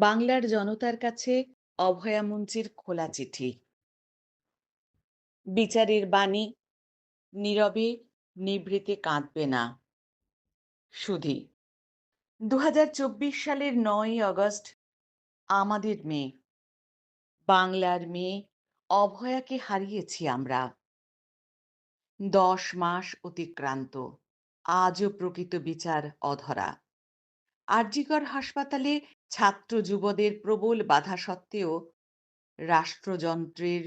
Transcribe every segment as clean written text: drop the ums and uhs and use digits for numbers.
বাংলার জনতার কাছে অভয়া মঞ্চের খোলা চিঠি। বিচারের বাণী, নীরবে নিভৃতে কাঁদবে না। সুধী, ২০২৪ সালের ৯ই আগস্ট আমাদের মেয়ে, বাংলার মেয়ে অভয়াকে হারিয়েছি আমরা। ১০ মাস অতিক্রান্ত, আজও প্রকৃত বিচার অধরা। আরজিকর হাসপাতালে ছাত্র যুবদের প্রবল বাধা সত্ত্বেও রাষ্ট্রযন্ত্রের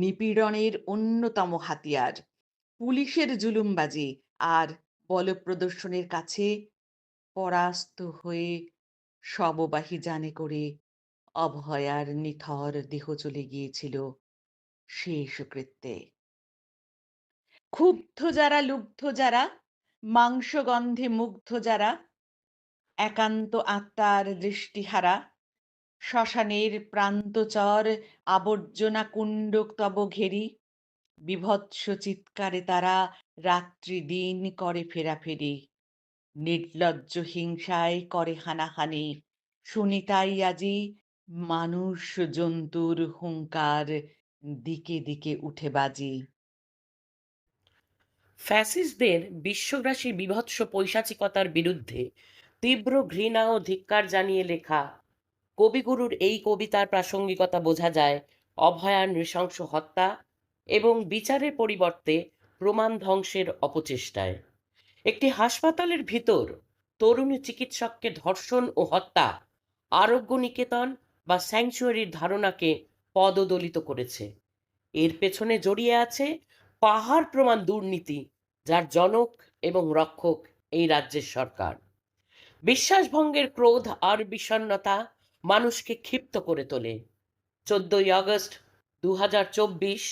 নিপীড়নের অন্যতম হাতিয়ার পুলিশের জুলুমবাজি আর বলপ্রদর্শনের কাছে পরাস্ত হয়ে শববাহী যানে করে অভয়ার নিথর দেহ চলে গিয়েছিল শেষ কৃত্যে। ক্ষুব্ধ যারা, লুব্ধ যারা, মাংসগন্ধে মুগ্ধ যারা, একান্ত আত্মার দৃষ্টিহারা, শ্মশানের প্রান্তচর আবর্জনা কুণ্ড তব ঘেরি, বীভৎস চিৎকারে তারা রাত্রি দিন করে ফেরাফেরি, নির্লজ্জ হিংসায় করে হানাহানি। শুনি তাই আজি মানুষ জন্তুর হুঙ্কার দিকে দিকে উঠে বাজি। ফ্যাসিস্টদের বিশ্বগ্রাসী বীভৎস পৈশাচিকতার বিরুদ্ধে তীব্র ঘৃণা ও ধিক্কার জানিয়ে লেখা কবিগুরুর এই কবিতার প্রাসঙ্গিকতা বোঝা যায় অভয়ার নৃশংস হত্যা এবং বিচারের পরিবর্তে প্রমাণ ধ্বংসের অপচেষ্টায়। একটি হাসপাতালের ভিতর তরুণী চিকিৎসককে ধর্ষণ ও হত্যা আরোগ্য নিকেতন বা স্যাংচুয়ারির ধারণাকে পদদলিত করেছে। এর পেছনে জড়িয়ে আছে পাহাড় প্রমাণ দুর্নীতি, যার জনক এবং রক্ষক এই রাজ্যের সরকার। বিশ্বাসভঙ্গের ক্রোধ আর বিষণ্ণতা মানুষকে ক্ষিপ্ত করে তোলে। 14ই আগস্ট 2024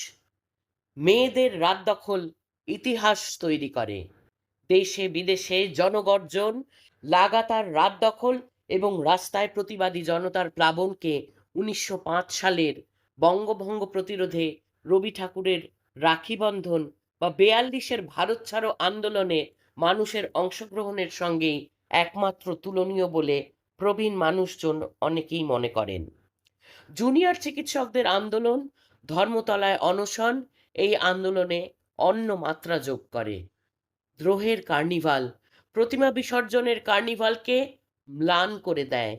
মেয়েদের রাত দখল ইতিহাস তৈরি করে। দেশে বিদেশে জনগর্জন, লাগাতার রাত দখল এবং রাস্তায় প্রতিবাদী জনতার প্লাবনকে 1905 সালের বঙ্গভঙ্গ প্রতিরোধে রবি ঠাকুরের রাখি বন্ধন বা 42-এর ভারত ছাড়ো আন্দোলনে মানুষের অংশগ্রহণের সঙ্গেই একমাত্র তুলনীয় বলে প্রবীণ মানুষজন অনেকেই মনে করেন। জুনিয়র চিকিৎসকদের আন্দোলন, ধর্মতলায় অনশন এই আন্দোলনে অন্য মাত্রা যোগ করে। দ্রোহের কার্নিভাল, প্রতিমা বিসর্জনের কার্নিভালকে ম্লান করে দেয়।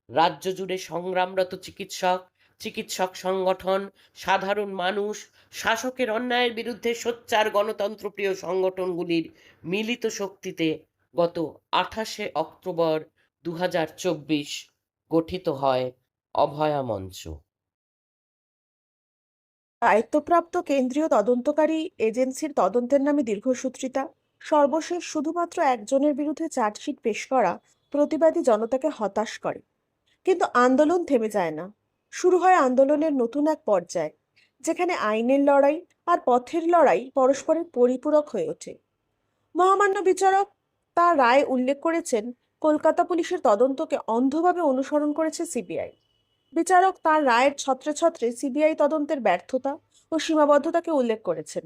রাজ্য জুড়ে সংগ্রামরত চিকিৎসক, চিকিৎসক সংগঠন, সাধারণ মানুষ, শাসকের অন্যায়ের বিরুদ্ধে সোচ্চার গণতন্ত্রপ্রিয় সংগঠনগুলির মিলিত শক্তিতে গত 28শে অক্টোবর 2024 গঠিত হয় অভয়া মঞ্চ। দায়িত্বপ্রাপ্ত কেন্দ্রীয় তদন্তকারী এজেন্সির তদন্তের নামে দীর্ঘসূত্রিতা, সর্বশেষ শুধুমাত্র একজনের বিরুদ্ধে চার্জশিট পেশ করা প্রতিবাদী জনতাকে হতাশ করে। কিন্তু আন্দোলন থেমে যায় না। শুরু হয় আন্দোলনের নতুন এক পর্যায়, যেখানে আইনের লড়াই আর পথের লড়াই পরস্পরের পরিপূরক হয়ে ওঠে। মহামান্য বিচারক তার রায় উল্লেখ করেছেন, কলকাতা পুলিশের তদন্তকে অন্ধভাবে অনুসরণ করেছে সিবিআই। বিচারক তার রায়ের ছত্রে ছত্রে সিবিআই তদন্তের ব্যর্থতা ও সীমাবদ্ধতাকে উল্লেখ করেছেন।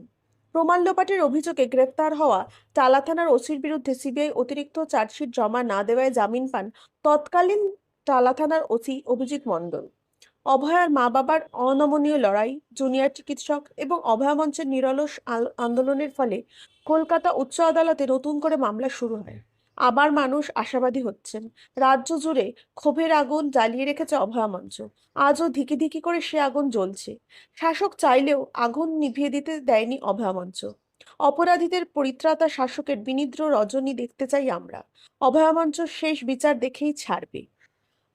প্রমাণ লোপাটের অভিযোগে গ্রেপ্তার হওয়া টালা থানার ওসির বিরুদ্ধে সিবিআই অতিরিক্ত চার্জশিট জমা না দেওয়ায় জামিন পান তৎকালীন টালা থানার ওসি অভিজিৎ মণ্ডল। অভয়ার মা বাবার অনমনীয় লড়াই, জুনিয়র চিকিৎসক এবং অভয়া মঞ্চের নিরলস আন্দোলনের ফলে কলকাতা উচ্চ আদালতে নতুন করে মামলা শুরু হয়। আবার মানুষ আশাবাদী হচ্ছেন। রাজ্য জুড়ে ক্ষোভের আগুন জ্বালিয়ে রেখেছে অভয়া মঞ্চ। আজও ধিকি ধিকি করে সে আগুন জ্বলছে। শাসক চাইলেও আগুন নিভিয়ে দিতে দেয়নি অভয়া মঞ্চ। অপরাধীদের পরিত্রাতা শাসকের বিনিদ্র রজনী দেখতে চাই আমরা। অভয়া মঞ্চ শেষ বিচার দেখেই ছাড়বে।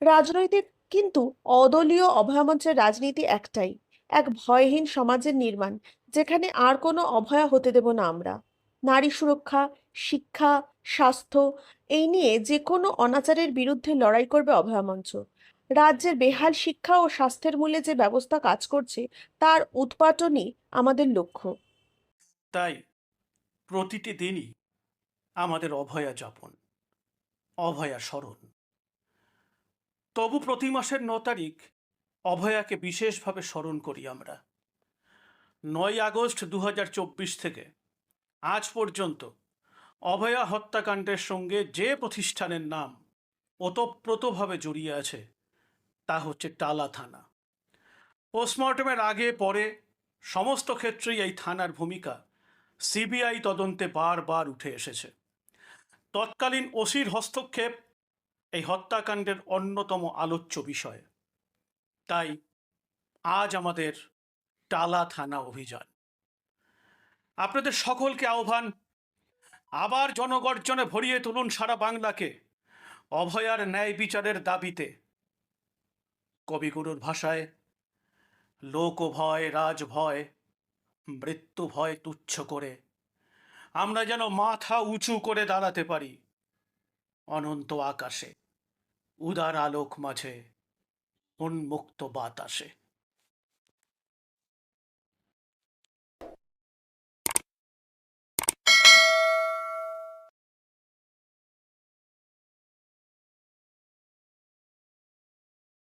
রাজনৈতিক কিন্তু অদলীয় অভয়া মঞ্চের রাজনীতি একটাই, এক ভয়হীন সমাজের নির্মাণ, যেখানে আর কোনো অভয়া হতে দেব না আমরা। নারী সুরক্ষা, শিক্ষা, স্বাস্থ্য এই নিয়ে যে কোনো অনাচারের বিরুদ্ধে লড়াই করবে অভয়া মঞ্চ। রাজ্যের বেহাল শিক্ষা ও স্বাস্থ্যের মূলে যে ব্যবস্থা কাজ করছে তার উৎপাটনই আমাদের লক্ষ্য। তাই প্রতিটি দিনই আমাদের অভয়া যাপন, অভয়া স্মরণ। তবু প্রতি মাসের 9 তারিখ অভয়াকে বিশেষভাবে স্মরণ করি আমরা। 9ই আগস্ট 2024 থেকে আজ পর্যন্ত অভয়া হত্যাকাণ্ডের সঙ্গে যে প্রতিষ্ঠানের নাম ওতপ্রোতভাবে জড়িয়ে আছে তা হচ্ছে টালা থানা। পোস্টমর্টমের আগে পরে সমস্ত ক্ষেত্রেই এই থানার ভূমিকা সিবিআই তদন্তে বারবার উঠে এসেছে। তৎকালীন ওসির হস্তক্ষেপ এই হত্যাকাণ্ডের অন্যতম আলোচ্য বিষয়। তাই আজ আমাদের টালা থানা অভিযান। আপনাদের সকলকে আহ্বান, আবার জনগর্জনে ভরিয়ে তুলুন সারা বাংলাকে অভয়ার ন্যায় বিচারের দাবিতে। কবিগুরুর ভাষায়, লোক ভয় রাজভয়, মৃত্যু ভয় তুচ্ছ করে আমরা যেন মাথা উঁচু করে দাঁড়াতে পারি অনন্ত আকাশে, উদার আলোক মাঝে, উন্মুক্ত বাতাসে।